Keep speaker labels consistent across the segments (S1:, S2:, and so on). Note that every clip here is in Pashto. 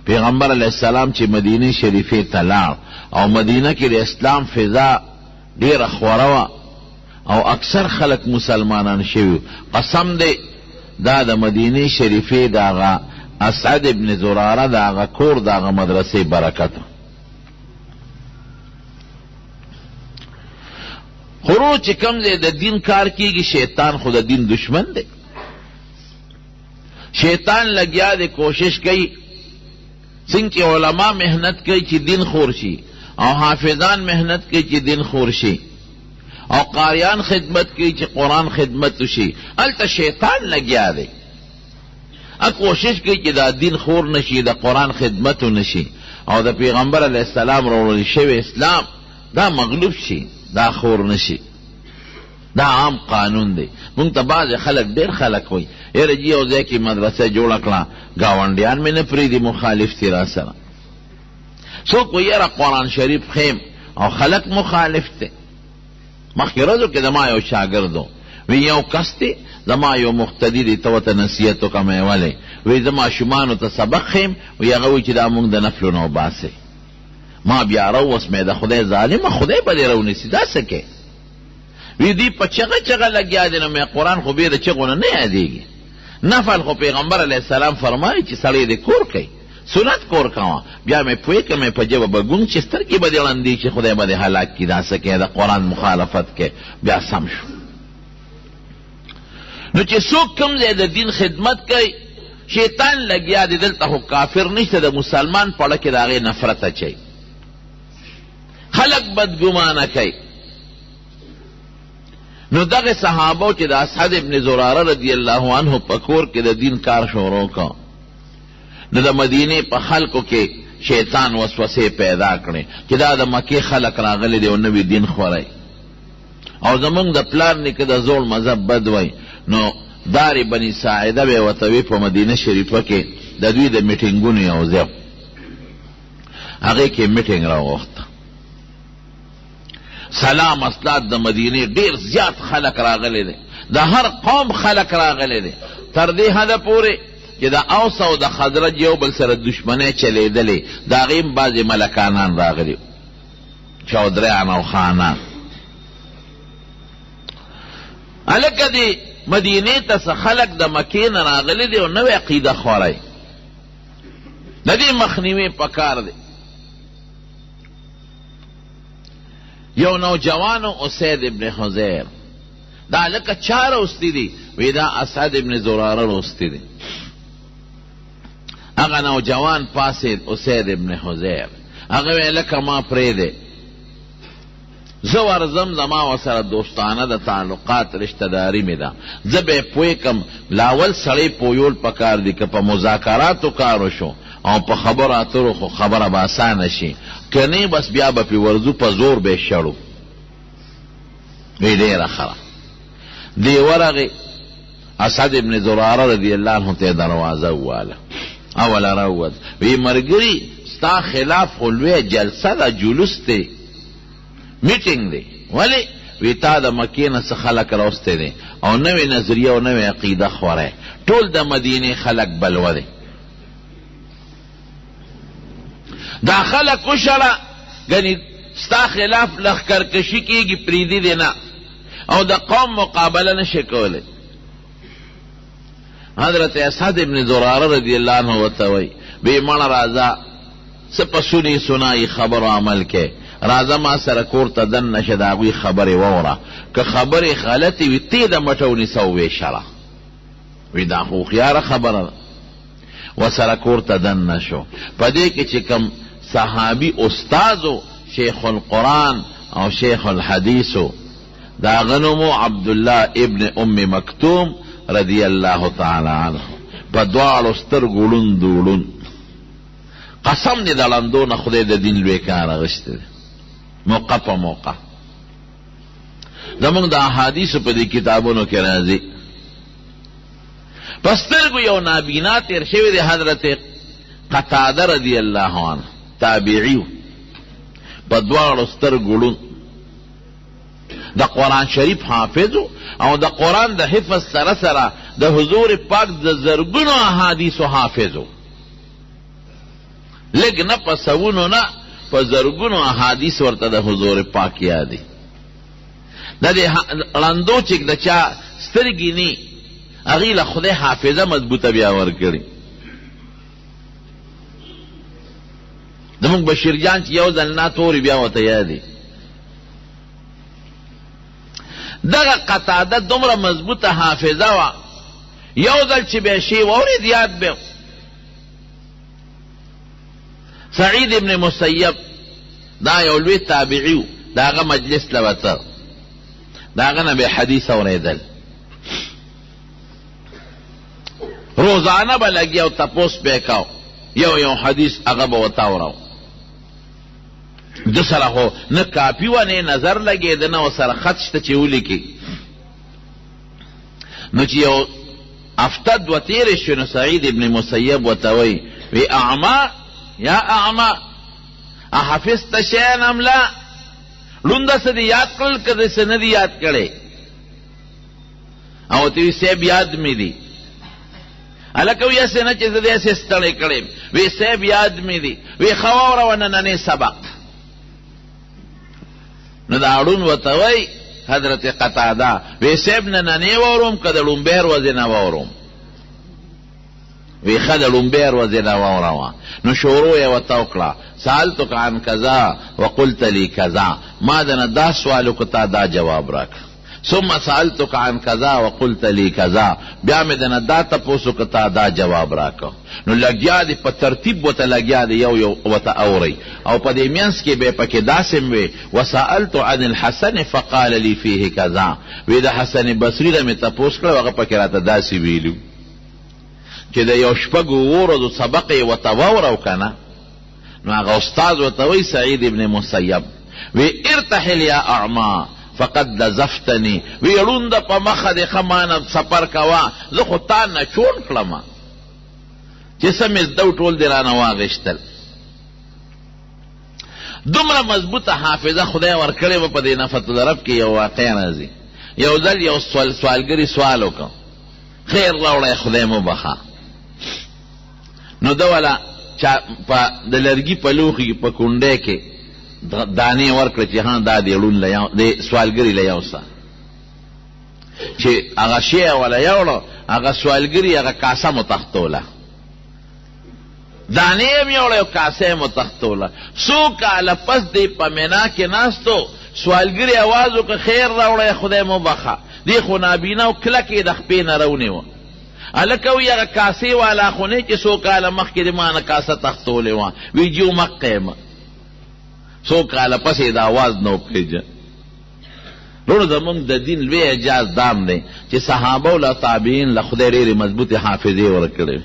S1: پیغمبر علیہ السلام چې مدینه شریفه ته لاړ او مدینه کې د اسلام فضا ډیره خوره وه او اکثر خلک مسلمانان شوي، قسم دی دا د مدینه شریفه د هغه اسعد ابن زراره د هغه کور د هغه مدرسې برکت. خروج چې کوم دی د دین کار کیږي، شیطان خو د دین دشمن دی. شیطان لګیا دی کوشش کوي څنګه علما محنت کوي چې دین خور شي او حافظان محنت کوي چې دین خور شي او قاریان خدمت کوي چې قرآن خدمت شي، هلته شیطان لګیا دی کوشش کوي چې دا دین خور نشي، د قرآن خدمت نشي او د پیغمبر علیه السلام راوړل شوی اسلام دا مغلوب شي، دا خور نشي. دا عام قانون دی. مونږ ته بعضې خلک ډېر خلک وایي یاره جي یو ځای کې مدرسه جوړه کړه، ګاونډیان مې نه پرېږدي مخالف دي را سره. څوک وایي یاره قرآن شریف خیم او خلک مخالف دی. مخکې ورځو کې زما یو شاګرد و، وی یو کس دی زما یو مقتدي دی ته ورته نصیحت وکړم ولې، وی زه ماشومانو ته سبق خیم، وی هغه وایي چې دا مونږ د نفلو نه وباسئ. ما بیا راووس مې د خدای ظالمه خدای به دې راونیسي، دا څه کې وی دی په چغه چغه لګیا دی. نو مې قرآن خو بیا د چغو نه یادېږي. نفل خو پیغمبر علیه السلام فرمایي چې سړی دې کور کوي، سنت کور کوه. بیا مې پوه کړم په جبه به ګونګ چې سترګې به دې ړندې چې خدای به دې هلاک کړي، دا څه کې د قرآن مخالفت کې. بیا سم شو. نو چې څوک کوم ځای د دین خدمت کوي، شیطان لګیا دی دلته خو کافر نشته، د مسلمان په اړه کې د هغې نفرت اچوي، خلک بدګمانه کوي. نو دغه صحابو چې د اسعد ابن زراره رضی الله عنه په کور کې د دین کار شروع کړ، نو د مدینې په خلکو کې شیطان وسوسې پیدا کړې چې دا د مکې خلک راغلي دی او نوي دین خوری او زمونږ د پلار نیکه د زوړ مذهب بد وی. نو دار بني ساعده به ورته وی په مدینه شریفه کې د دوی د میټینګونو یو ځای، هغې کې میټینګ راوغوښته. سلام اصلات د مدینه ډیر زیات خلق راغلی دی، د هر قوم خلق راغلی دی، تر دې حده پورې چې د اوس او د خزرج یو بل سره دشمنۍ چلیدلې، د هغې هم بعضې ملکانان راغلي، چودریان او خانان. هلکه دې مدینې ته څه خلق د مکې نه راغلی دی او نوې عقیده خوری، د دې مخنیوی پکار دی. یو نوجوانو اسید ابن حضیر دا لکه چا روستی دی، وی دا اسعد ابن زراره روستی دی. هغه نوجوان پاسید اسید ابن حضیر، هغه وی لکه ما پریده زه ورځم، زما ورسره دوستانه د تعلقات رشتهداري مې ده، زه به یې پوه کم. لاول سړی پویول پکار دی که په مذاکراتو کارو شو او په خبر اترو خو خبره به اسانه شي، کنی بس بیا به پی ورزو په زور به شړو. وی ډیره خره دی ورغې اسعد ابن زراره رضی الله عنه ته دروازه وواله، اوله راووت، وی مرګري ستا خلاف خو لویه جلسه ده، جلوس دی، میټینګ دی. ولې؟ وی تا د مکې نه څه خلک راوستی دی او نوې نظریه او نوې عقیده خوری، ټول د مدینې خلک بلوه دی. دا خلق وشړه ګنې ستا خلاف لښکرکشي کېږي، پریدي دی نه، او د قوم مقابله نشي کولی. حضرت اسعد ابن زراره رضی الله عنه ورته وایي وی مړه راځه څه په سنی سنایي خبر و عمل کې، راځه ما سره کور ته دننه شه، د هغوی خبرې واوره، که خبرې غلطې وي ته د مټه ونیسه وویشړه. وی دا خو هوښیاره خبره ده. ورسره کور ته دننه شو. په دې کې چې کوم صحابي استازو شیخ القرآن او شیخ الحدیثو، دا غنمو عبدالله ابن ام مکتوم رضی الله تعالی عنه، په دواړو سترګو ړوند وړوند، قسم دې د ړندو نه خدای د دین لوی کار اخیستی دی، موقع په موقع. زمونږ د احادیثو په دې کتابونو کې راځي، په سترګو یو نابینا تیر شوی دی، حضرت قتاده رضی الله عنه تابعیو، په دواړو سترګو ړوند، د قرآن شریف حافظو او د قرآن د حفظ سره سره د حضور پاک د زرګونو احادیثو حافظو. لږ نه په سوونو نه په زرګونو احادیث ورته د حضور پاک یادي. د دې ړندو چې د چا سترګې نی هغې له خدای حافظه مضبوطه بیا ورکړي. زمونږ بشیر جان چې یو ځل ناتورې بیا ورته یادي. دغه قتاده دومره مضبوطه حافظه وه، یو ځل چې به شی واورېد یاد به. سعید ابن مسیب دا یو لوی تابعي و، د هغه مجلس له وته د هغه نه به حدیث اورېدل. روزانه به لګیا او تپوس به یې کو، یو حدیث هغه به ورته اورو. د سره خو نه کاپي وه نه نظر لګېده نه ورسره خط شته چې ولیکي. نو چې یو هفته دوه تېرې شوې نو سعید ابن مسیب ورته وایي وی اعما یا اعما احفظت شیئا ام لا، ړونده څه دې یاد کړل که دې څه نه دي یاد کړی؟ او ورته وی صاحب یاد مې دي. هلکه وی هسې نه چې زه دې هسې ستړی کړی. وی صاحب یاد مې دي. وی ښه واوروه نننی سبق. نو دا اړون ورته وی حضرت قتاده وی صاحب نننی واوروم که د لومبۍ ورځې نه واوروم؟ وی ښه د لومبۍ ورځې نه واوروه. نو شروع یې ورته وکړه سألتک عن کذا وقلت لی کذا، ما دنه دا سوال وکړه تا دا جواب راکړه. ثم سألتک عن کذا وقلت لی کذا، بیا مې دنه دا تپوس وکړه تا دا جواب راکړه. نو لګیا دی په ترتیب ورته لګیا دی یو ورته اورئ. او په دې منځ کې به یې پکې داسې وي وسألت عن الحسن فقال لی فیه کذا، وی د حسن بصري نه مې تپوس کړه هغه پکې راته داسې ویلي چې د یو شپږو ورځو سبق یې ورته واورو که نه. نو هغه استاد ورته وایي سعید ابن مسیب وی ارتحل یا اعما فقد لزفتنی، وی ړونده په مخه دې ښه مانه سفر کوه، زه خو تا نه چون کړم چې څه مې زده و ټول دې رانه واغېشتل. دومره مضبوطه حافظه خدای ورکړې وه. په دې نفت الرب کې یو واقع راځي. یو ځل یو سوالګري سوال وکړ، خیر راوړی خدای مو بخا. نو ده والا د لرګي په لوښي په کونډۍ کې دانې ورکړه چې ها دا د ړون د سوالګري له یوسه چې هغه شی والا یوړه، هغه سوالګري هغه کاسه مو تختوله، دانې یې م یوړه او کاسه یې مو تختوله. څو کاله پس دی په مینا کې ناستو، سوالګري اواز وکړه خیر راوړی خدای مو بخه. دی خو نابینا او کلکې د خپې نه رونیوه. هلکه وی هغه کاسې والا خو نه چې څو کاله مخکې د ما نه کاسه تختولې وه. وی جو مقه یم. څو کاله پس یې د اواز نه وپېژه. نور زمونږ د دین لوی اعجاز دام دی چې صحابه او له تابعین له خدای ډېرې مضبوطې حافظې ورکړې.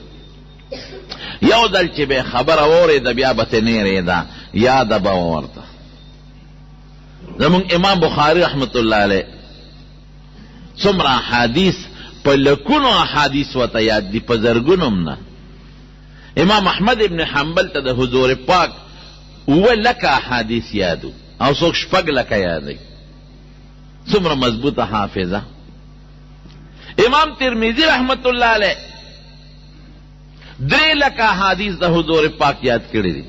S1: یو ځل چې به خبره واورېده بیا به ترې نه هېرېده، یاده به وه ورته. زمونږ امام بخاري رحمت الله علیه څومره احادیث په لکونو احادیث ورته یاد دي، په زرګونو هم نه. امام احمد ابن حنبل ته د حضور پاک 7,00,000 احادیث یادو او څوک 6,00,000 یادوي. څومره مضبوطه حافظه. امام ترمذی رحمت الله علیه 3,00,000 احادیث د حضور پاک یاد کړي دي.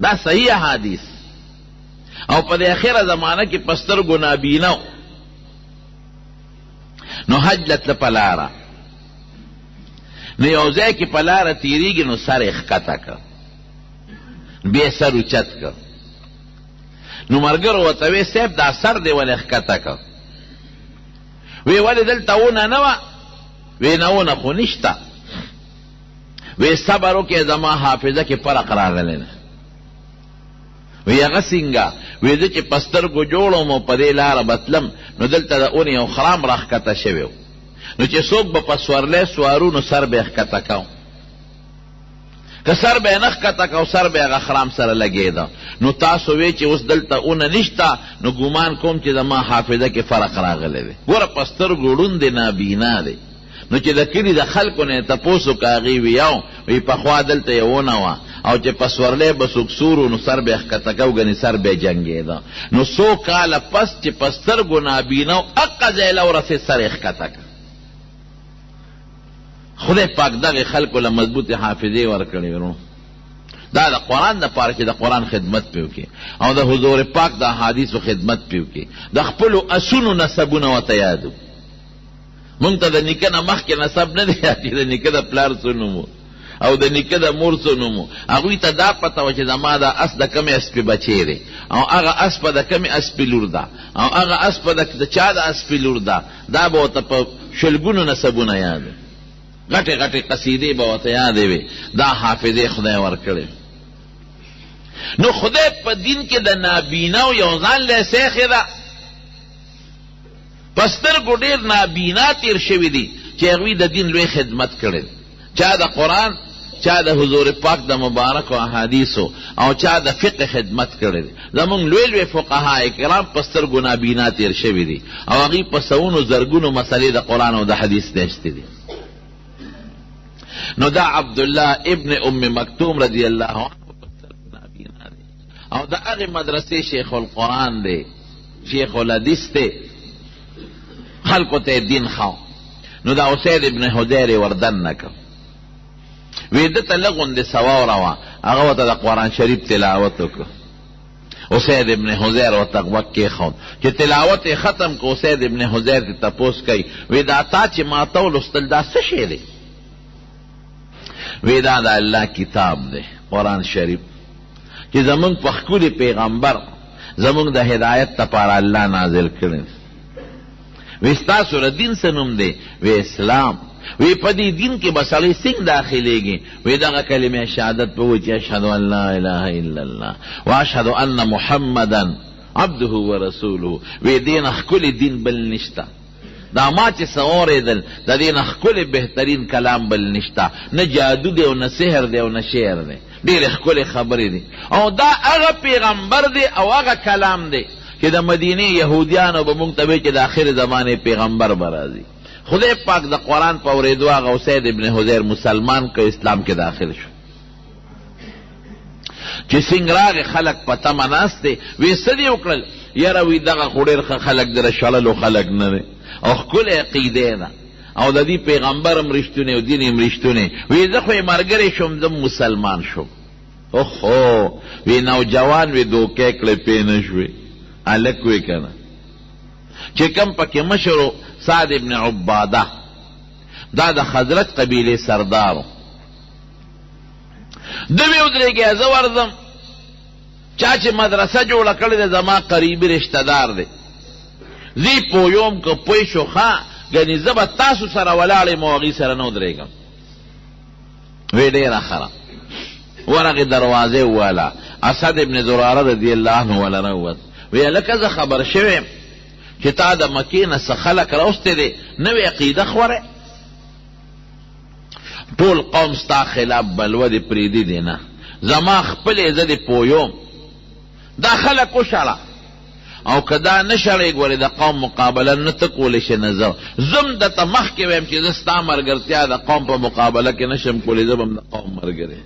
S1: دا صحیح احادیث. او په دې اخره زمانه کې پستر ګنابینو نو حج لتله په لاره، نو یو ځای کې په لاره تېرېږي نو سر یې ښکته کړ، بیا سر اوچت کړ. نو ملګرو ورته وی صاحب دا سر دی ولې ښکته کړ؟ وی ولې دلته ونه نه وه؟ وی نه ونه خو نشته. وی صبر وکړې زما حافظه کې فرق راغلی نه. وی هغه څنګه؟ وی زه چې په سترګو جوړم او په دې لاره بتلم نو دلته د اونې یو خرام راښکته شوی و، نو چې څوک به په سورلی سوارو نو سر به یې ښکته کو، که سر به یې نه ښکته کو سر به یې هغه خرام سره لګېده. نو تاسو وی چې اوس دلته اونه نشته، نو ګمان کوم چې زما حافظه کې فرق راغلی دی. ګوره په سترګو ړوند دی، نابینا دی. نو چې د کلي د خلکو نه یې تپوس وکړه هغې وی وی پخوا دلته یې ونه وه او چې په سورلی به څوک سورو نو سر به یې ښکته کو، ګنې سر به یې جنګېده. نو څو کاله پس چې په سترګو نابینا و هغه ځای له ورسېد سر یې ښکته کړه. خدای پاک دغې خلکو له مضبوطې حافظې ورکړې ورو. دا د قرآن د پاره چې د قرآن خدمت پې وکړي او د حضور پاک د احادیثو خدمت پې وکړي. د خپلو اسونو نسبونه ورته یاد وو. مونږ ته د نیکه نه مخکې نسب نه دی یاد چې د نیکه د پلار څه نوم و او د نیکه د مور څه نوم و. هغوی ته دا پته وه چې زما دا اس د کمې اسپې بچی دی او هغه اس په د کمې اسپې لور ده او هغه اس په د چا د اسپې لور ده. دا به ورته په شلګونو نسبونه یاد وي. غټې غټې قصیدې به ورته یادې وي. دا حافظې خدای ورکړې. نو خدای په دین کې د نابیناو یو ځان لی سیخې ده. په سترګو ډېر نابینا تیر شوي دي چې هغوی د دین لوی خدمت کړی. چا د قرآن، چا د حضور پاک د مبارکو احادیثو او چا د فقه خدمت کړی دی. زمونږ لوی لوی فقها کرام په سترګو نابینا تیر شوي دي او هغوی په سوونو زرګونو مسلې د قرآن او د حدیث داشتې دي. نو دا عبدالله ابن ام مکتوم رضی الله عنه په سترګو نابینا دی او د هغې مدرسې شیخ القرآن دی، شیخ الحدیث دی، خلقو ته دین خواو. نو دا اسید ابن حضیر وردن نکر وی دته لغوندې سواوره وه، هغه ورته د قرآن شریف تلاوت وکړه. اسید ابن حضیر ورته غوږ کېښود چې تلاوت یې ختم که اسید ابن حضیر ته تپوس کوي وی دا تا چې ما ته ولوستل دا څه شی دی؟ وی دا د الله کتاب دی قرآن شریف چې زمونږ په ښکلي پیغمبر زمونږ د هدایت دپاره الله نازل کړی. وی ستاسو له دین څه نوم دی؟ وی اسلام. وی په دې دین کې به سړی څنګه داخلیږي؟ وی دغه کلمې شهادت به وایي چې اشهد ان لا اله الا الله واشهد ان محمدا عبده ورسوله. وی دې نه ښکلی دین بل نشته. دا ما چې څه اورېدل د دې نه ښکلی بهترین کلام بل نشته. نه جادو دی او نه سحر دی او نه شعر دی. ډېرې ښکلې خبرې دي او دا هغه پیغمبر دی او هغه کلام دی چې د مدینې یهودیانو به مونږ ته وایي چې د آخر زمانې پیغمبر به راځي. خدای پاک د قرآن په اورېدو هغه اسید ابن حضیر مسلمان که اسلام کې داخل شو. چې څنګه راغې خلک په تمه ناست دی. وی څه دې وکړل؟ یاره وی دغه خو ډېر ښه خلک د شړلو خلک نه دی او ښکلې عقیدې ده او د دې پیغمبر هم رښتونی او دین هم رښتونی. وی زه خو یې ملګری شوم زه مسلمان شوم. اوهو وی نوجوان وی دوکې کړې پې نه شوې. هلک وی که نه چې کم پکې مشر سعد ابن عباده دا د خزرج قبیلې سردارو. دوی ودرېږي زه ورځم چا چې مدرسه جوړه کړې ده زما قریبي رشته دار دی. زی پویوم که پوی شو ښه ګنې زه به تاسو سره ولاړ یم او هغې سره نه ودرېږم. وی ډېره ښه ورغې دروازې وواله. اسد ابن زراره رضی الله عنه وله راووت. وی هلکه زه خبر شوی یم چې تا د مکې نه څه خلک راوستی دی نوې عقیده خورې. ټول قوم ستا خلاف بلوه دې پرېږدي دی نه زما خپلې زه دې پویوم. دا خلک وشړه او که دا نه شړې ګورې د قوم مقابله نه ته کولی شې نه زم درته مخکې ویم چې زه ستا ملګرتیا د قوم په مقابله کې نه شم کولی زه به هم د قوم ملګری.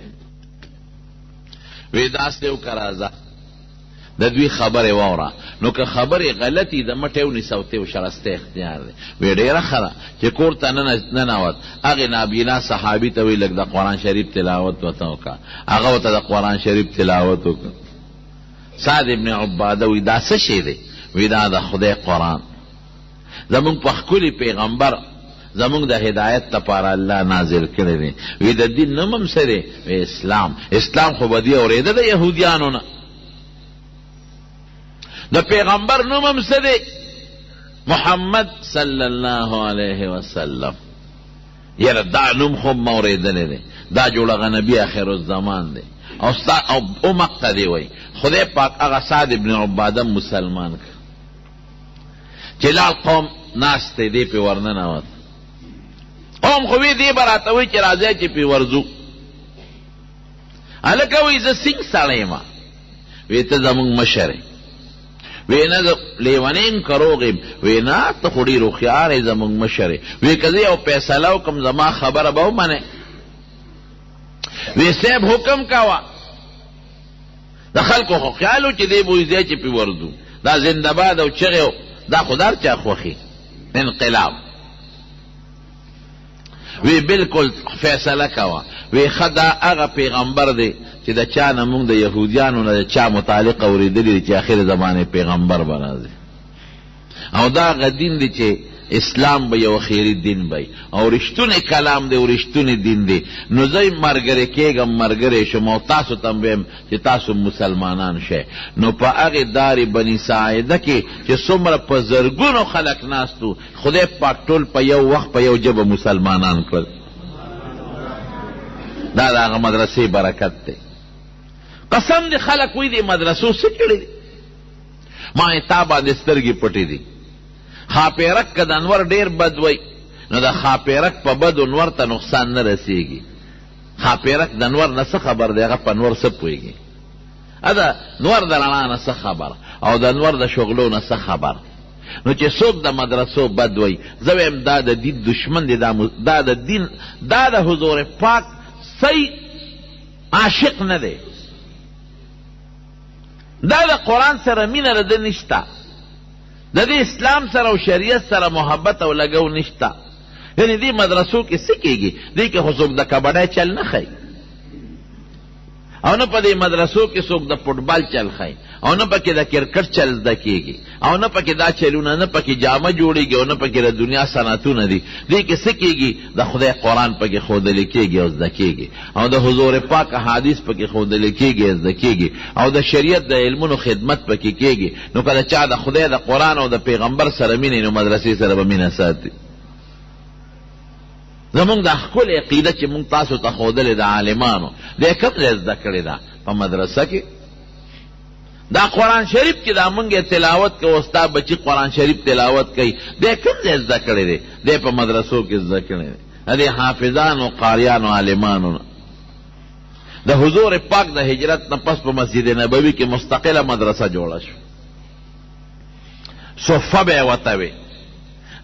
S1: وی داسې وکړه راځه د دوی خبرې واوره. نو که خبرې غلطي د مټې ونیسه او ته وشړسته اختیار دی. وی ډېره ښه ده چې کور ته ننوت. هغې نابینا صحابي ته وی لږ د قرآن شریف تلاوت ورته وکړه. هغه ورته د قرآن شریف تلاوت وکړه. سعد ابن عباده وی دا څه شی دی؟ وی دا د خدای قرآن زمونږ په ښکلي پیغمبر زمونږ د هدایت دپاره الله نازل کړی دی. وی د دین نوم هم څه دی؟ وی اسلام. اسلام خو به دې اورېده د یهودیانو نه. د پیغمبر نوم هم څه دی؟ محمد صلی الله علیه وسلم. یاره دا نوم خو ما اورېدلی دی. دا جوړغه نبي آخر الزمان دی او مقته دی وی. خدای پاک هغه سعد ابن عباده مسلمان که چې لال قوم ناست دی دی پې ورننوت. قوم خو وی دی به راته وی چې راځئ چې پې ورځو. هلکه وی زه سینګ سړی یم. وی ته زمونږ مشر یې. وی نه زه لیونیم که روغ یم. وی نه ته خو ډېر هوښیار یې زمونږ مشر یې. وی که زه یو فیصله وکړم زما خبره به ومنې. وی صاحب حکم کوه. د خلکو خو خیال و چې دی به وځئ چې پې ورځو. دا زنده‌باد او چغې دا خو د هر چا خوښي انقلاب. وی بالکل فیصله کوه وی ښه دا هغه پیغمبر دی چې د چا نه مونږ د یهودیانو نه د چا متعلق اورېدلي دی چې آخر زمانې پیغمبر به راځي او دا هغه دین دی چې اسلام به یو خیری دین بی او رشتون کلام دی او رشتون دین دی نو زی مرگره کېږم مرگره شم او تاسو تم بیم چې تاسو مسلمانان شئ نو په هغې دار بني ساعده کې چې څومره په زرګونو خلک ناستو خدای پاک ټول په یو وخت په یو ژبه مسلمانان کړل دا د هغه مدرسې برکت دی قسم دی خلک وایي دې مدرسو څه کړي دي ما یې تا باندې سترګې پټې دي خاپیرک که د انور ډیر بد وی نو د خاپیرک په بد انور ته نقصان نه رسیږي خاپیرک د انور نه څه خبر دی هغه په انور څه پوهېږي د نور د رڼا نه څه خبر او د انور د شغلو نه څه خبر نو چې څوک د مدرسو بد وی زه وایم دا د دین دشمن دی دا د دین دا د حضور پاک صحیح عاشق نه دی دا د قرآن سره مینه د ده نشته د دې اسلام سره او شریعت سره محبت او لګو نشته یعنی دې مدرسو کې څه کېږي دې کې خو څوک د کبډی چل نه ښایي او نه په دې مدرسو کې څوک د فوټبال چل ښایي او نه پکې د کرکټ چل زده کېږي او نه پکې دا چلونه نه پکې جامه جوړېږي او نه پکې د دنیا صنعتونه دي دې کې څه کېږي د خدای قرآن پکې ښودلی کېږي او زده کېږي او د حضور پاک حدیث پکې ښودلی کېږي او زده کېږي او د شریعت د علمونو خدمت پکې کېږي نو که د چا د خدای د قرآن او د پیغمبر سره مینې نو مدرسې سره به مینه ساتي زمونږ د ښکلې عقیده چې مونږ تاسو ته ښودلې د عالمانو دی کوم ځای زده کړې ده په مدرسه کې دا قرآن شریف کې دا مونږ تلاوت کوو ستا بچي قرآن شریف تلاوت کوي دی کوم ځای زده کړی دی دی په مدرسو کې زده کړی دی د حافظانو قاریانو عالمانو د حضور پاک د هجرت نه پس په مسجد نبوي کې مستقله مدرسه جوړه شو صفه به یې ورته وي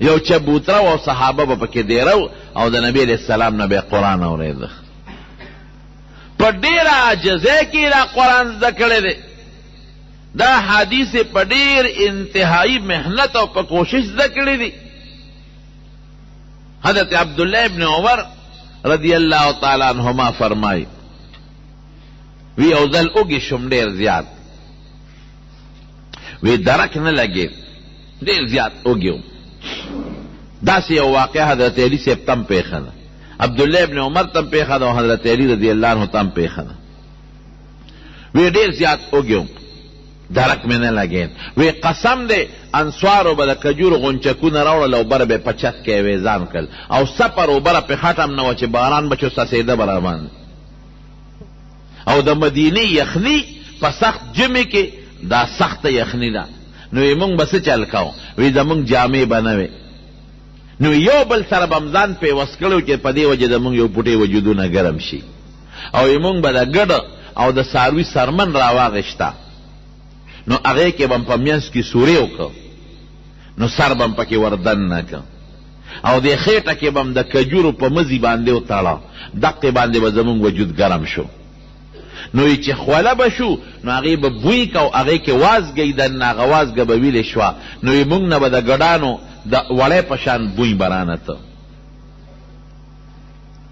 S1: یو چبوتره او صحابه به پکې دیرو او د نبی علیه السلام نه به قرآن اورېده په ډېره عاجزۍ کې دا قرآن زده کړی دی دا حدیث په ډېر انتهایی محنت او په کوشش زده کړی دی حضرت عبدالله ابن عمر رضی الله تعالی عنهما فرمایي وی یو ځل اوږې شوم ډېر زیات وی درک نه لګېد ډېر زیات اوږې وم داسې یو واقع حضرت علی صاحب تم پیښه ده عبدالله ابن عمر تم پیښه ده او حضرت علی رضی الله عنه تم پیښه ده وی ډېر زیات اوږې وم درک مې نه لګېد وی قسم دی انصارو به د کجورو غونچکونه راوړل او بره به په چت کې ویزان کړل او سپر و بره پې خټ هم نه وه چې باران به چې څڅېده به راباندې او د مدینې یخني په سخت ژمي کې دا سخته یخني ده نو یې مونږ به څه چل کوو وی زمونږ جامې به نه وې نو یو بل سره به ځان پیوس کړو چې په دې وجه زمونږ یو پوټې وجودونه ګرم شي او یې مونږ به د ګډه او د څاروي سرمن راواغېشته نو هغې کې به م په منځ کې سورې وکړو نو سر به م پکې وردن نه کړ او دې خېټه کې به م د کجورو په مزي باندې وتړه دقې باندې به زمونږ وجود ګرم شو نو چې خوله به شو نو هغې به بوی که او هغې کې وازګی دننه هغه وازګه به ویلې شوه نو یې مونږ نه به د ګډانو د وړی په شان بوی برانته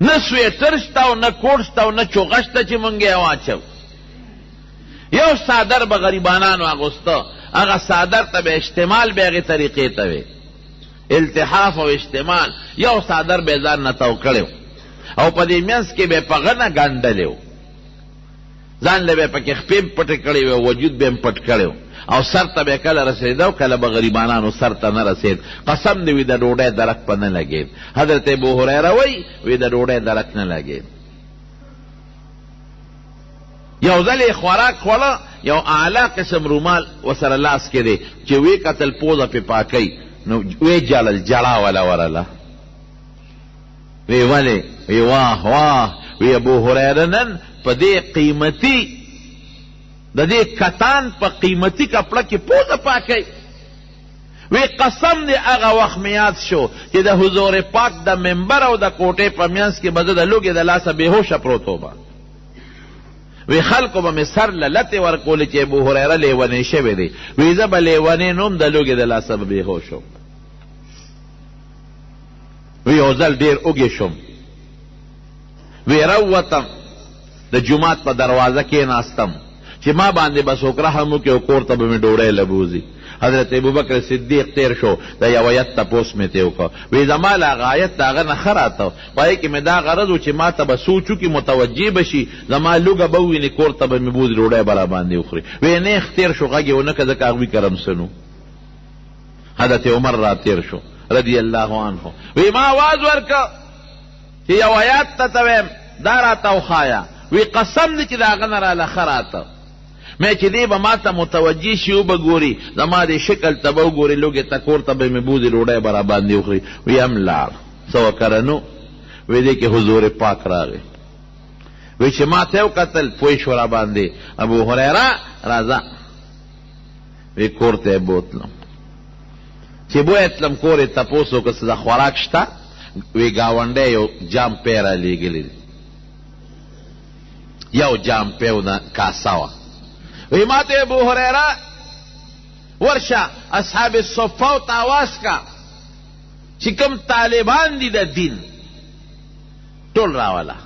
S1: نه سویټر شته او نه کوټ شته او نه چوغه شته چې مونږ یې واچو یو صادر به غریبانانو اغوسته هغه صادر ته به اشتمال به هغې طریقې ته وي التحاف او اشتمال یو صادر به ځان نه تو کړی او په دې منځ کې به په غنه ګنډلی و ځان له به پکې خپې پټې کړې وې وجود به م پټ کړی او سر ته به کله رسېده او کله به غریبانانو سر ته نه رسېد قسم دې وي د ډوډۍ درک په نه لګېد حضرت ابو هریره وی د ډوډۍ درک نه لګېد یو ځل یې خوراک خوړه یو اعلی قسم رومال ورسره لاس کې دی چې وی کتل پوزه پې پاکوي نو وی جړل جړه وله ورله وی ولې وی واه واه وی ابو هریره نن په دې قیمتي د دې کتان په قیمتي کپړه کې پوزه پاکوي وی قسم دی هغه وخت مې یاد شو چې د حضور پاک د منبر او د کوټې په منځ کې به زه د لوږې د لاسه بېهوشه پروت وم وی خلکو به مې سر له لتې ورکولې چې ابو هریره لیونی شوی دی وی زه به لیونی نوم د لوږې د لاسه به بېهوش وم وی یو ځل ډېر اوږې شوم وی روتم د جماعت په دروازه کې ناستم چې ما باندې به څوک رحم وکړي او کور ته به مې ډوډۍ لبوزي. حضرت ابوبکر صدیق تیر شو د یو ایت تپوس مې ته وکړه، وی زما له هغه ایت د هغه نه ښه راته پای کې مې دا غرض و چې ما ته به سوچ وکړي، متوجه به شي، زما لوږه به وویني، کور ته به مې بوزي، ډوډۍ به راباندې وخوري. وی نیغ تیر شو، غږ یې ونه کړه ځکه هغوی کرم سنو. حضرت عمر را تیر شو رضی الله عنه، وی ما آواز ورکړه چې یو ایت ته ته ویم دا راته وښایه. وی قسم دی چې د هغه نه راله ښه راته مې چې دی به ما ته متوجه شي وبه ګوري، زما د شکل ته به وګوري، لوږې ته کور ته به مې بوزي، ډوډۍ به راباندې وخوري. وی هم لاړ. څه وکړه نو؟ وی دی کې حضور پاک راغی، وی چې ما ته وکتل پوه شو راباندې. ابو هریره راځه، وی کور ته یې بوتلم. چې بوی تلم کور یې تپوس وکړه څه د خوراک شته؟ وی ګاونډی یو جام پی را لېږلی دی، یو جام پیو نه کاسه وه. وی ما ته ابو هریره ورشه اصحاب الصفه ته آواز کا چې کوم طالبان دي د دین ټول راوله،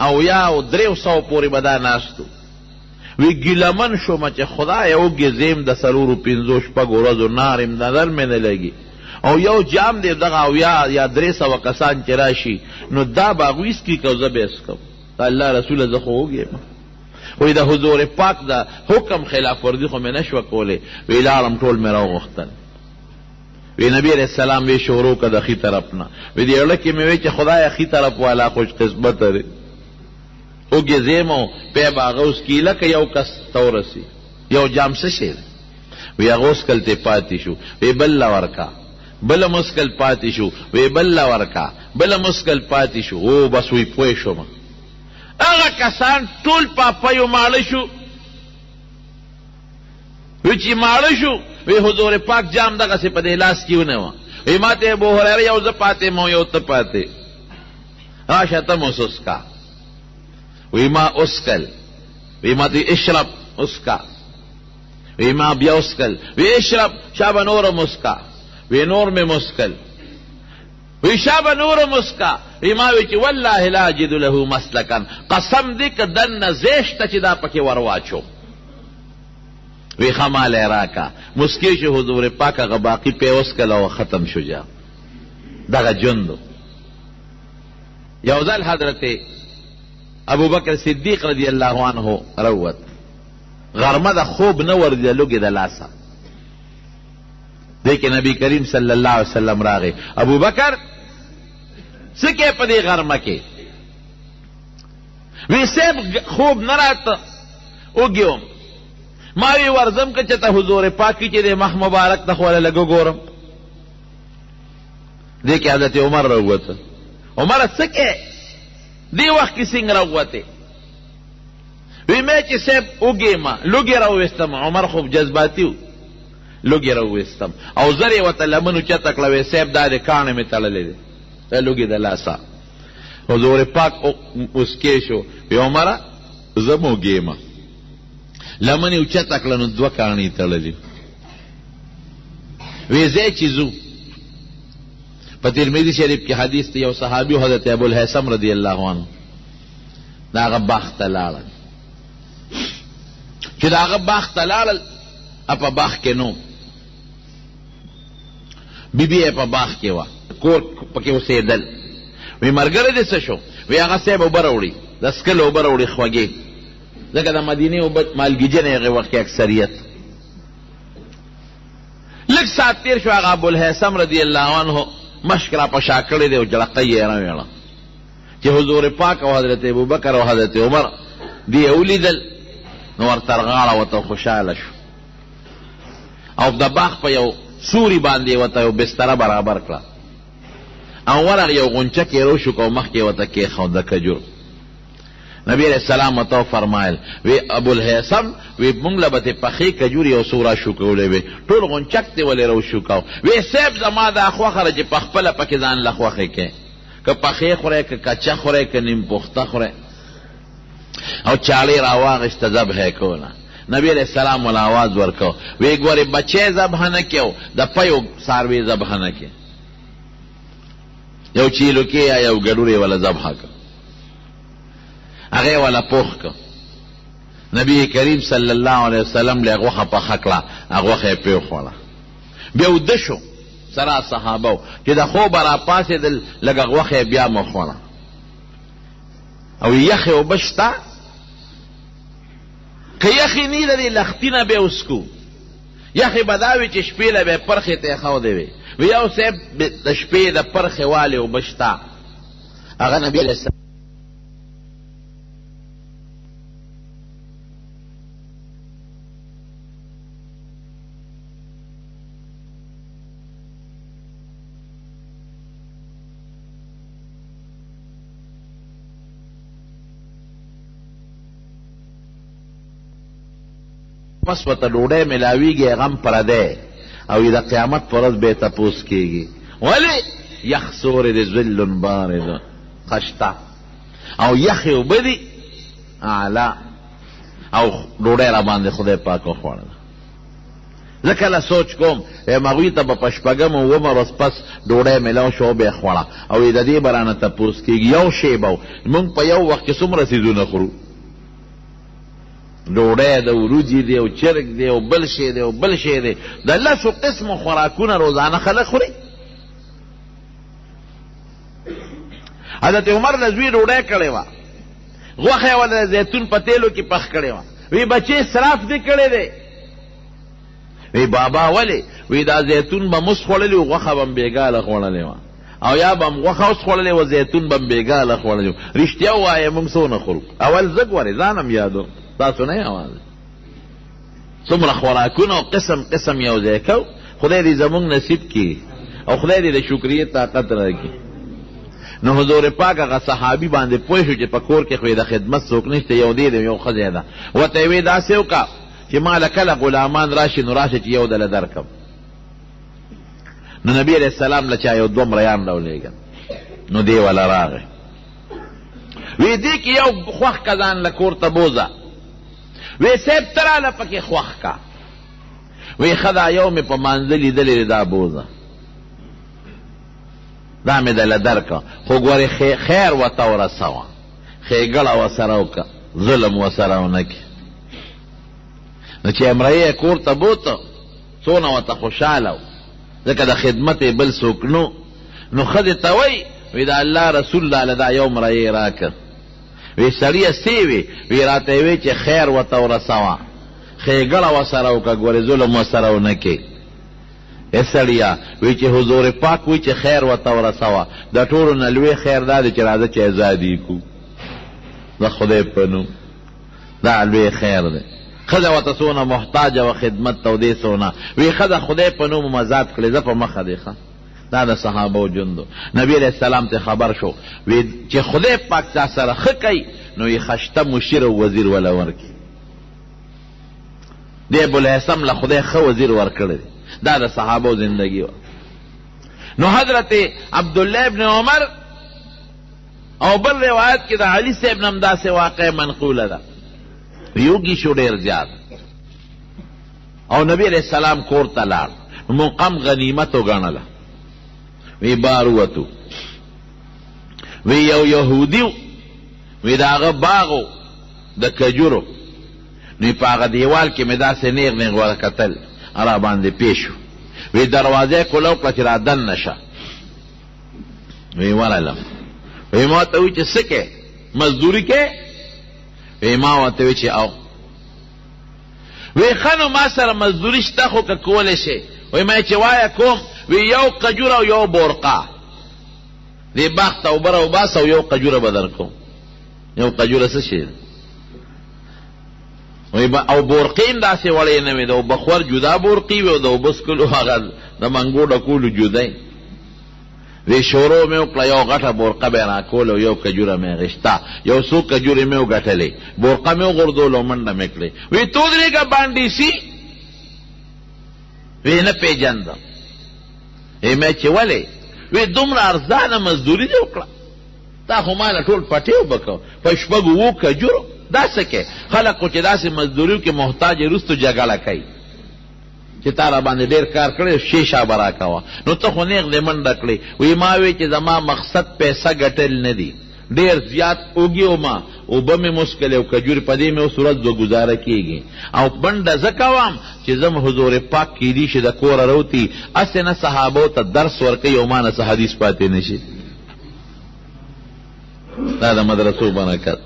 S1: او یا او 300 پورې به دا ناستو. وی ګیلمن شومه چې خدایه وګېزیم د 4-5 ورځو نار م نظر مې نه لګي، او یو جام دی دغه او یا 300 کسان چې راشي نو دا به هغوی څکي که زه به یې څکم. الله رسوله زه خو وګیم. وی د حضور پاک د حکم خلاف ورزي خو مې نه شوه کولی. وی لاړم ټول مې راوغوښتل. وی نبی علیہ السلام وی شروع که د ښي طرف نه، وی د اړه کې مې وی چې خدایه ښي طرف والا خوش قسمت لري. وګېزیم او پی به هغه وڅکي لکه یو کس ته ورسي. یو جام څه شی دی؟ وی هغه وڅکل تی پاتې شو. وی بل له ورکه، بله مسکل پاتې شو. وی بل له ورکه، بله مسکل پاتې شو. او بس وی پوه شومه. هغه کسان ټول پاپیو ماړه شو. وی چې ماړه شو، وی حضور پاک جام دغسې په دې لاس کې ونیوه. وی ما ته ابو هریره یو زه پاتې مو یو ته پاتې، راشه ته مو اسکا. وی ما اسکل. وی ما ته اشرب اسکا. وی ما بیا اسکل. وی اشرب شابه نورم اسکا. وی نور مې مسکل. وی شابه نورم اسکا. وی ما وی چې والله لا اجد له مسلکا، قسم دی که دننه زیشته چې دا پکې ورواچو. وی خمالی راکا. مسکی شو حضور پاک هغه باقی پی اسکل او ختم شو جا دغه جندو. یو ځل حضرت ابو بکر صدیق رضی الله عنه روت، غرمه د خوب نه ورځي لوګي د لاسه. دیکھ نبی کریم صلی اللہ علیہ وسلم راغی. ابو بکر سکے پدی غرمه کې؟ وی سیب خوب نه راته وګیوم. ما وی ورزم که چې ته حضور پاکی چې د مخ مبارک ته خوله لګو ګورم. دیکھ حضرت عمر راووته. عمر سکے دی وخت کې څنګه راووته؟ وی مې چې سیب وګیما لوګي راوستم. عمر خوب جذباتی و، لوګي راوستم او زر یې ورته لمنو چته کړه. وی سیب دا د کاڼې مې تړلی دی لوګي د لاسه. حضور پاک مسکی شو. وی عمره زه مو وګیما. لمن یې اوچته کړه نو 2 کاڼې تړلي. وی ځای چې ځو. په ترمذي شریف کې حدیث دی، یو صحابي حضرت ابو الهیثم رضی الله عنه د هغه باغ ته لاړل. چې د هغه باغ ته لاړل، په باغ کې نو بیبي یې په باغ کې وه، کور پکې اوسېدل. وی ملګری دې څه شو؟ وی هغه صاحب اوبه راوړي، د څکلو اوبه راوړي خوږې، ځکه د مدینې اوبه مالګیجنې هغې وخت کې اکثریت. لږ ساعت تېر شو، هغه ابوالهیثم رضی الله عنه مشک را په شا کړی دی او جړقۍ یې راویړه چې حضور پاک او حضرت ابوبکر او حضرت عمر دې یې ولیدل نو ورته غاړه ورته خوشحاله شو او د باغ په یو سوري باندې ورته یو بستره برابر کړه او ورغ یو غونچه کې روشو کو مخکې ورته کېښود د کجور. نبی علیہ السلام ورته فرمایل وی ابوالهیثم وی مونږ له به تې پخې کجورې یو څو راشوکولی وې ټول غونچک دې ولې راوشوکاو. وی صیب زما دا خوښه ده چې پخپله پکې ځان له خوښې کې که پخې خورئ که کچه خورئ که نیم پخته خورئ. او چاړې راواغېسته ذبح یې کوله. نبی علیہ السلام ولا آواز ورکو وی ګورې بچی ذبح نه کې او د پیو څاروي ذبح نه کې، یو چیلو کې یا یو ګډورې ولا ذبح که. هغه ولا پوخ که نبی کریم صلی الله علیه وسلم له غوښه پخه کړه هغه غوښه یې پرېښوړه بیا وده شو سره صحابه چې د خوبه راپاڅېدل لږه غوښه یې بیا مخوړه او یخې اوبه شته که یخې نه لري لختي نه به وسکو یخې به دا وي چې شپې له به یې پرخې ته ایښودې وي وی یو صاحب د شپې د پرخې والې اوبه شته هغه نبي علیه السلام پس وته ډوډۍ ملاویږي غم پردی او د قیامت پر ورځ به تپوس کېږي ولې یخ سورې د ذل بارد خشته او یخې اوبه دي اعلی او ډوډۍ را باندې خدای پاک وخوړله زه کله سوچ کوم هغوی ته به په شپږم اوومه ورځ پس ډوډۍ میلاو شو به یې خوړه او د دې به رانه تپوس کېږي یو شی به موږ په یو وخت کې څومره څیزونه خورو ډوډۍ د وروجې دی او چرګ دی او بل شی دی او بل شی دی د لسو قسمو خوراکونه روزانه خلک خوري حضرت عمر له زوی ډوډۍ کړې وه غوښه یې ورله د زیتون په تیلو کې پخ کړې وه وی بچې اسراف دې کړی دی وی بابا ولې وی دا زیتون به مس خوړلې و غوښه به م بېګاله خوړلې وه او یا به م غوښه اوس خوړلې وه زیتون به م بېګاله خوړلې وه رښتیا ووایه موږ څه ونه خورو اول زه ګورې ځان هم یادو تاسو نه یوازې څومره خوراکونه او قسم قسم یو ځای کو خدای دې زموږ نصیب کړي او خدای دې د شکریې طاقت راکړي نو حضور پاک هغه صحابي باندې پوه شو چې په کور کې خو یې د خدمت څوک نشته یو دی یو ښځی ده ورته یې ویې داسې وکړه چې ما له کله غلامان راشي نو راشه چې یو دله درکم نو نبي علیه السلام له چا یو دوه مریان راولېږل نو دی وله راغی وی دې کې یو خوښ که ځان له کور ته بوځه وی صاحب ته راله پکې خوښ کا وی ښه دا یو مې په مانځه لیدلې دا بوځه دا مې دله درکه خو ګورې خیر ورته ورسوه ښېګړه ورسره وکړه ظلم ورسره ونه کړي نو چې امرایې یې کور ته بوته څونه ورته خوشحاله و ځکه د خدمت یې بل څوک نو ښځې ته وی د الله رسول لاله دا یو مرایې راکړه وی سړیه څه وی راته یې وی چې خیر ورته ورسوه ښېګړه ورسره وکړه ګورې ظلم ورسره ونه کړي سړیا وی چې حضور پاک وی چې خیر ورته ورسوه د ټولو نه لوی خیر دا دی چې راځه چې ازادي کړو د خدای په نوم دا لوی خیر دی ښځه ورته څونه محتاجه وه خدمت ته او دې څونه وی ښځه خدای په نوم مزاد کړې زه په مخه دی ښه دا د صحابو جندو نبی علیه السلام ته خبر شو وی چې خدای پاک تا سره ښه کوي نو یې خشته مشیر او وزیر وله ورکړي دې ابوالهیثم له خدای ښه وزیر ورکړی دا د صحابو زندگی و نو حضرت عبدالله ابن عمر او بل روایت کې د علي صاحب نم داسې واقع منقوله ده یوګي شو ډېر زیات او نبی علیہ السلام کور ته لاړ مقام غنیمت وګڼله وی بار وتو وی یو یهودیو وی د هغه باغو د کجورو نو په هغه دیوال کې مې داسې نیغ نیغ ورکتل را باندې پیشو وی دروازه کولو کړه چې را دن نشه وی ورالم وی ما ته وی چې څه کې مزدوري کې وی ما ورته وی چې او وی خنو ما سره مزدوري شته خو که کولی شي وی ما چې وایه کوم وی یو قجوره او یو بورقه دې باغ ته اوبه راوباسه او یو قجوره به درکوم یو قجوره څه شي او بورقین داسې وړی نه وي د بخور جدا بورقي وي او د اوبه څکلو هغه د منګو ډکولو جدای وی شورو مې وکړه یو غټه بورقه به یې راکول او یو کجوره مې غشته یو څو کجورې مې وګټلې بورقه مې وغورځول او منډه مې کړې وی تو درېږه باندې سي وی نه پېژندم مې چې ولې وی دومره ارزانه مزدوري دې وکړه تا خو ما له ټول پټې اوبه کو په شپږو اوو کجورو دا څه کې خلک خو چې داسې مزدوریو کې محتاج وروستو جګړه کوي چې تا را باندې ډېر کار کړی شیشه به راکوه نو ته خو نیغ دې منډه کړې وی ما وی چې زما مقصد پیسه ګټل نه دي ډېر زیات اوږي وما اوبه مې مسکلې او کجورې په دې مې اوس ورځ دوه ګزاره کېږي او بنډه زه کوم چې زم حضور پاک کیدی شي د کوره روتي هسې نه صحابو ته درس ورکوي او ما نه څه حدیث پاتې نه شي. دا د مدرسو برکت.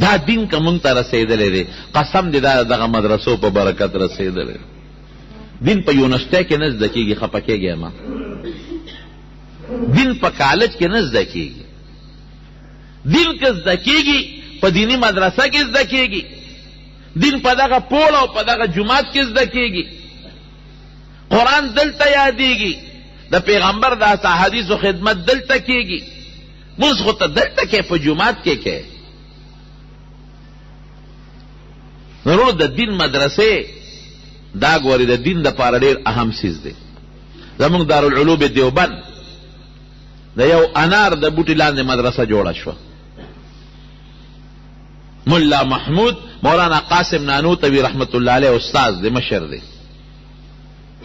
S1: دا دین که مونږ ته رسېدلی دی قسم دی دا دغه مدرسو په برکت رسېدلی. دین په یونیورسټۍ کې نه زده کېږي، خفه کېږي ما. دین په کالج کې نه زده کېږي. دین که زده کېږي په دینی مدرسه کې زده کېږي. دین په دغه پول او په دغه جومات کې زده کېږي. قرآن دلته یادېږي، د پیغمبر د احادیثو خدمت دلته کېږي. مونځ خو ته دلته کې په جومات کې کې. نو د دین مدرسې دا ګورې د دین دپاره ډېر اهم څیز دی. زمونږ دارالعلوم دیوبند د یو انار د بوټي لاندې مدرسه جوړه شوه. ملا محمود مولانا قاسم نانوتوي رحمت الله علیه استاد دی، مشر دی.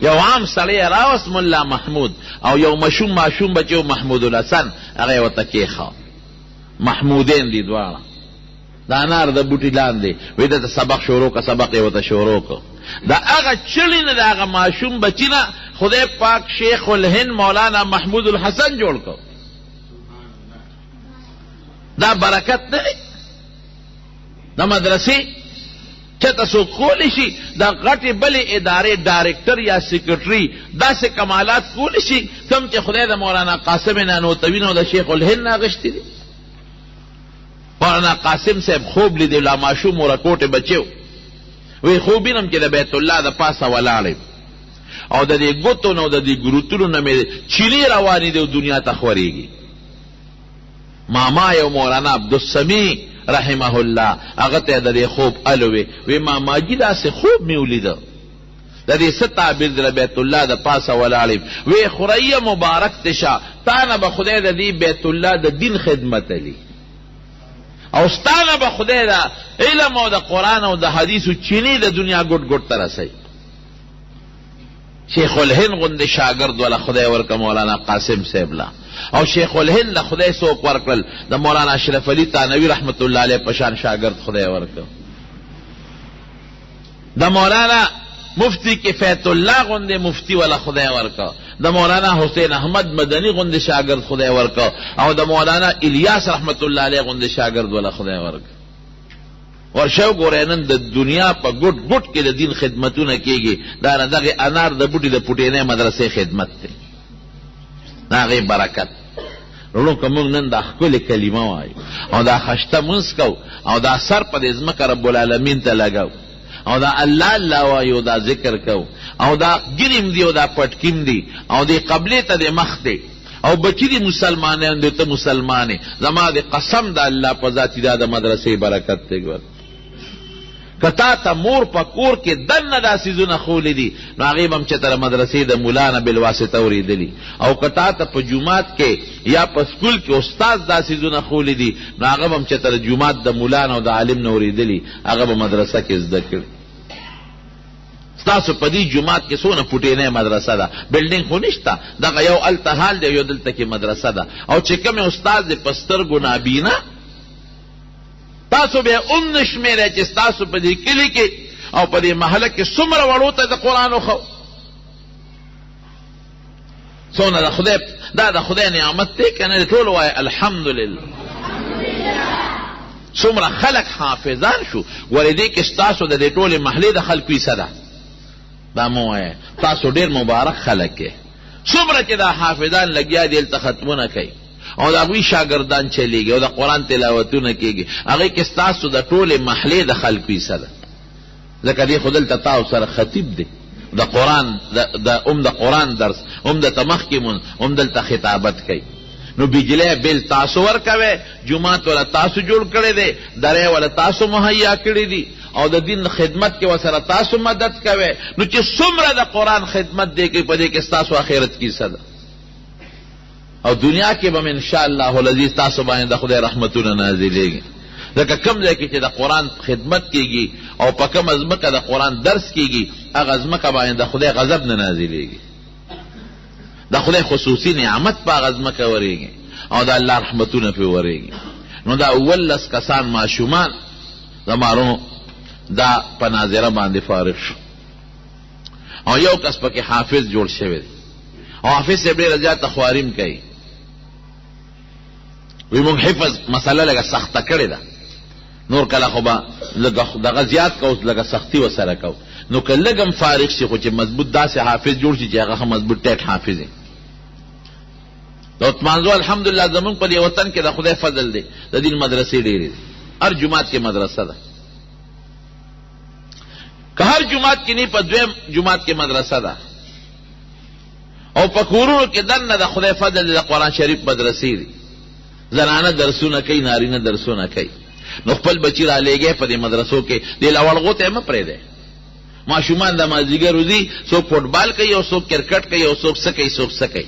S1: یو عام سړی راوست ملا محمود او یو ماشوم بچو محمود الحسن هغه یې ورته کېښاو. محمودین دي دواړه د انار د بوټي لاندې. وایي دته سبق شروع که، سبق یې ورته شروع که. د هغه چړي نه د هغه ماشوم بچي نه خدای پاک شیخ الهند مولانا محمود الحسن جوړ کو. دا برکت نه دی. دا مدرسې چېرته څوک کولی شي د غټې بلې ادارې ډایرکټر یا سیکرټري داسې کمالات کولی شي کوم چې خدای د مولانا قاسم نانوتوي او د شیخ الهند نه اخیستي دي. مولانا قاسم صاحب خوب لیدی لا ماشوم ورکوټې بچو. وی خوب وینم چې د بیت الله د پاسه ولاړ او د دې ګوتو نه او د دې ګروتونو نه مې چینې روانې دي او دنیا ته خورېږي. ماما یو مولانا عبدالسمیع رحمه الله هغه ته د دې خوب الوي وی ماماجي داسې خوب مې ولیده د دې څه تعبیر د بیت الله د پاسه ولاړ وی خوريه مبارک تشه تا نه به خدای د دې بیت الله د دین خدمت علی او ستانه به خدای د علم او د قرآن او د حدیثو چینی د دنیا ګوټ ګوټ ته رسوي. شیخ الهند غوندې شاګرد ولا خدای ورکه مولانا قاسم صاحب لا او شیخ الهند له خدای څوک ورکړل د مولانا اشرف علي تانوي رحمت الله علیه په شان شاګرد خدای ورکړ. د مولانا مفتی کفایت الله غوندې مفتی ولا خدای ورکړ. د مولانا حسین احمد مدنی غوندې شاګرد خدای ورکړ او د مولانا الیاس رحمت الله علیه غوندې شاګرد ولا خدای ورکړ. ورشو ګورئ نن د دنیا په ګوټ ګوټ کې د دین خدمتونه کېږي. دا نه دغې انار د بوټي د پوټینۍ مدرسې خدمت دی. د هغې برکت. وروڼو که موږ نن دا ښکلې کلمه وایو او دا خشته مونځ کوو او دا سر په دې ځمکه رب العالمین ته لګو او دا الله الله وایو دا ذکر کوو او دا ګریم دی او دا پټکیم دی او دې قبلې ته دې مخ دی او بچی دی مسلمانان دی ته مسلمانې. زما د قسم د الله په ذاتي دا د مدرسې برکت دی. ګور که تا ته مور په کور کې دننه دا څیزونه ښولي دي نو هغې به هم چې ته د مدرسې د ملا نه بالواسطه اورېدلي او که تا ته په جومات کې یا په سکول کې استاد دا څیزونه ښولي دي نو هغه به هم چې ته د جومات د ملا نه او د عالم نه اورېدلي هغه به مدرسه کې زده کړي. ستاسو په دې جومات کې څونه پوټینۍ مدرسه ده، بلډینګ خو نشته، دغه یو هلته حال دی یو دلته کې مدرسه ده او چې کوم استاد دی په سترګو نابینا تاسو به هم نه شمېرئ چې ستاسو په دې کلي کې او په دې محله کې څومره وړو ته د قرآن وښو. څونه د خدای دا د خدای نعمت دی که نه دی؟ ټول وایه الحمدلله. څومره خلک حافظان شو. ولې دې کې ستاسو د دې ټولې محلې د خلکو حصه ده. دا مو وایه تاسو ډېر مبارک خلک یې. څومره چې دا حافظان لګیا دي هلته ختمونه کوي او د هغوی شاګردان چلیږي او د قرآن تلاوتونه کېږي. هغې کې ستاسو د ټولې محلې د خلکو حصه ده. ځکه دې خو دلته تاسو سره خطیب دی د قرآن د قرآن درس دلته مخکې مونځ دلته خطابت کوي. نو بجلی بل تاسو ورکوي، جومات ولا تاسو جوړ کړی دی، درې ولا تاسو مهیا کړی دي او د دین خدمت کې وسره تاسو مدد کوي. نو چې څومره د قرآن خدمت دی کوي په دې کې ستاسو آخرت کې حصه ده او دنیا کې به ان شاء الله العزیز تاسو باندې د خدای رحمتونه نازلېږي. ځکه کوم ځای کې چې د قرآن خدمت کېږي او په کومه ځمکه د قرآن درس کېږي هغه ځمکه باندې د خدای غضب نه نازلېږي. د خدای خصوصي نعمت په هغه ځمکه ورېږي او د الله رحمتونه پرې ورېږي. نو دا اول لس کسان ماشومان زمارو دا په ناظره باندې فارغ شو او یو کس پکې حافظ جوړ شوی دی او حافظ صاحب ډېره زیاته خواریم کوي وی مونږ حفظ مسله لږه سخته کړې ده نور کله خو به دغه زیات کو لږه سختي ورسره کو نو که لږ هم فارغ شي خو چې مضبوط داسې حافظ جوړ شي چې هغه مضبوط ټیټ حافظ وي د عثمانزو الحمدلله زمونږ په دې وطن کې د خدای فضل دی د دین مدرسې ډېرې دي هر جومات کې مدرسه ده که هر جومات کې نه په دویم جومات کې مدرسه ده او په کورونو کې دننه د خدای فضل د قرآن شریف مدرسې دي زنانه درسونه کوي نارینه درسونه کوي نو خپل بچی را لېږئ په دې مدرسو کې دې لوړغو ته یې مه پرېږدئ ماشومان د مازدیګر وځي څوک فوټبال کوي او څوک کرکټ کوي او څوک څه کوي څوک څه کوي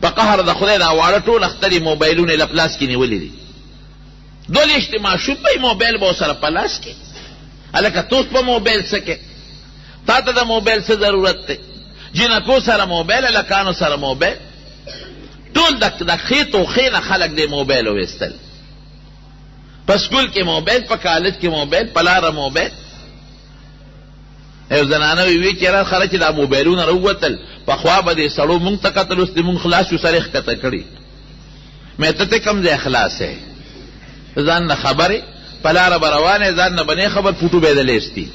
S1: په قهر د خدای دا واړه ټول اخترې موبایلونه یې له پلاس کې نیولي دي 22 ماشوم به موبایل به ورسره په لاس کې هلکه توس په موبایل څه کې تا ته د موبایل څه ضرورت دی جنکو سره موبایل هلکانو سره موبایل ټول د خېط و خې نه خلک دې موبایل وویستل په سکول کې موبایل په کالج کې موبایل په لاره موبایل یو زنانه وی چې را خره چې دا موبایلونه راووتل پخوا به دې سړو مونږ ته کتل اوس دې مونږ خلاص شو سره یې ښکته کړي مې ته کوم ځای خلاص یې ځان نه خبرې په لاره به روانې ځان نه به نه خبر فوټو به یې د لیستي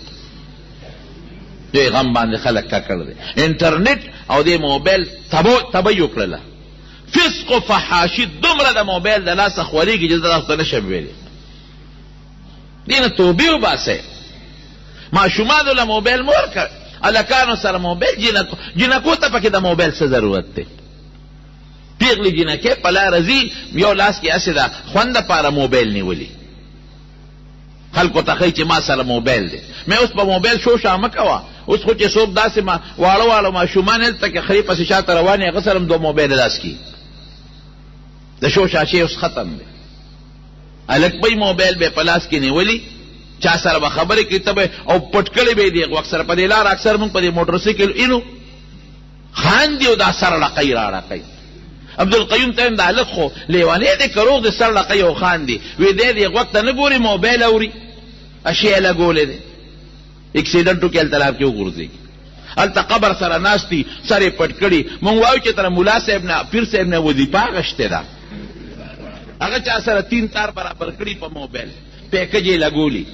S1: دې غم باندې خلک ککړ دی انټرنیټ او دې موبایل تبه یې وکړله فسق و فحاشي دومره د موبایل د لاسه خورېږي چې زه تاسو ته نشم ویلی دې نه توبې وباسئ ماشومانو له موبایل مه ورکړه هلکانو سره موبایل جنکو ته پکې د موبایل څه ضرورت دی پیغلې جنکې په لاره ځي یو لاس کې هسې د خوند دپاره موبایل نیولي خلکو ته ښایي چې ما سره موبایل دی مې اوس په موبایل شوشه مه کوه اوس خو چې څوک داسې واړه واړه ماشومان هلته کې خرې پسې شاته روان هغه سره هم دو موبایل لاس کي د شوشاشې اوس ختم دی هلک به موبایل به په لاس کې نیولي چا سره به خبرې کوي ته به او پټ کړی به یې دی اکثر په دې لار اکثر موږ په دې موټرسایکل اینو خاندي او دا سر ړقی را ړقی عبدالقیوم ته دا هلک خو لیونی دی که روغ دی سر ړقی او خاندي وی دی دې غوږ ته نه ګوري موبایل اوري اشی یې لګولی دی اکسیډنټو کې هلته لار کې وغورځېږي هلته قبر سره ناست دي سر یې پټ کړي مونږ وایو چې تر ملا صاحب نه پیر صاحب نه وظیفه اخیستې ده هغه چا سره 3 تار برابر کړي په موبایل پیکج یې لګولي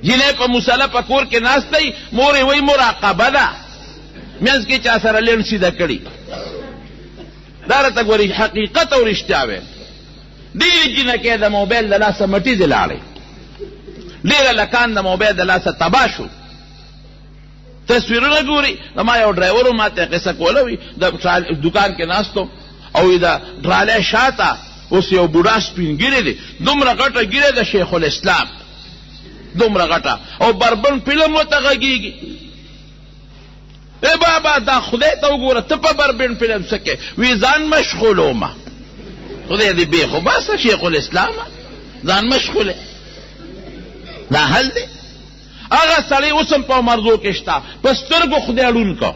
S1: جنې په مصله په کور کې ناست دی مور یې وایي مراقبه ده منځ کې چا سره لینډ سیده کړي دا راته ګورې حقیقت او رښتیا ویل ډېرې جنکې د موبایل د لاسه مټیزې لاړې ډېره لکان د موبایل د لاسه تباه شو تصویرونه ګوري ما یو ډرایور ما ته قصه کوله وي د دکان کې ناستو او د ډرالی شاته اوس یو بوډا سپین ګیرې دی دومره غټه ګیرې د شیخ الاسلام دومره غټه او بربن فلم ورته غږېږي ای بابا دا خدای ته وګوره ته په بربن فلم څه کې وی ځان مشغولومه خدای دې بې خو باسه شیخ الاسلام ځان مشغوله دا حل دی هغه سړی اوس هم په مرضو کې شته په سترګو خدای ړوند کو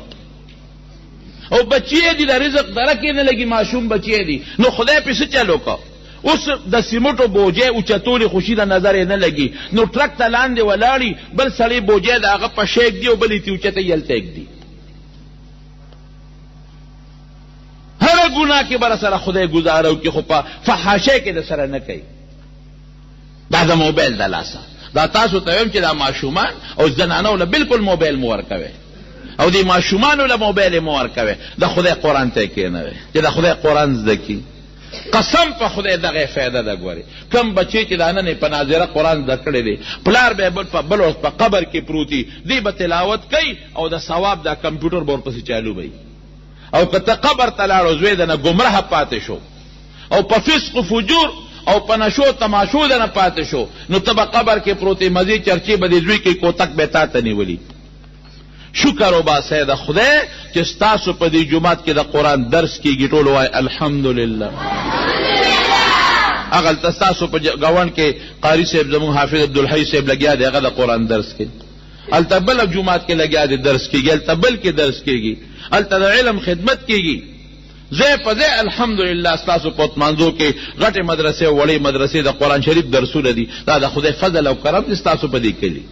S1: او بچی دی د رزق درکې نه لګي معشوم بچی دی نو خدای پې څه چلو کو اوس د سیمټو بوجې اوچتولې خوشي د نظر یې نه لګي نو ټرک ته لاندې ولاړي بل سړی بوجې د هغه په شیک دی او بل یې اوچته یې هلته ږدي هره ګناه کې به سره خدای ګزاره وکړي خو په فحاشۍ کې د سره نه کوي دا د موبایل د لاسه دا تاسو ته ویم چې دا ماشومان او زنانو له بالکل موبایل مو ورکوئ او دې ماشومانو له موبایل مو ورکوئ د خدای قرآن ته کښېنوئ چې د خدای قرآن زده کړي قسم په خدای دغه فایده ده ګورې کم بچی چې دا نن یې په ناظره قرآن زده کړی دی پلار به یې بل وخت په قبر کې پروتي دی به تلاوت کوي او د ثواب دا کمپیوټر به ورپسې چالو به او که ته قبر ته لاړو زوی د نه ګمراه پاتې شو او په فسق و فجور او په نشو تماشو د نه پاتې شو نو ته به قبر کې پروتې مزې چرچې به دې زوی کې کوتک به تا ته نیولي شکر وباسئ د خدای چې ستاسو په دې جومات کې د قرآن درس کېږي ټول وایي الحمدلله هغلته ستاسو په ګاونډ کې قاري صاحب زموږ حافظ عبدالحی صاحب لګیا دی هغه د قرآن درس کوي هلته بله جومات کې لګیا دی درس کېږي هلته بل کې درس کېږي هلته د علم خدمت کېږي ځای په ځای الحمدلله ستاسو په منځو کې غټې مدرسې او وړې مدرسې د قرآن شریف درسونه دي. دا د خدای فضل او کرم دي ستاسو په دې کلي.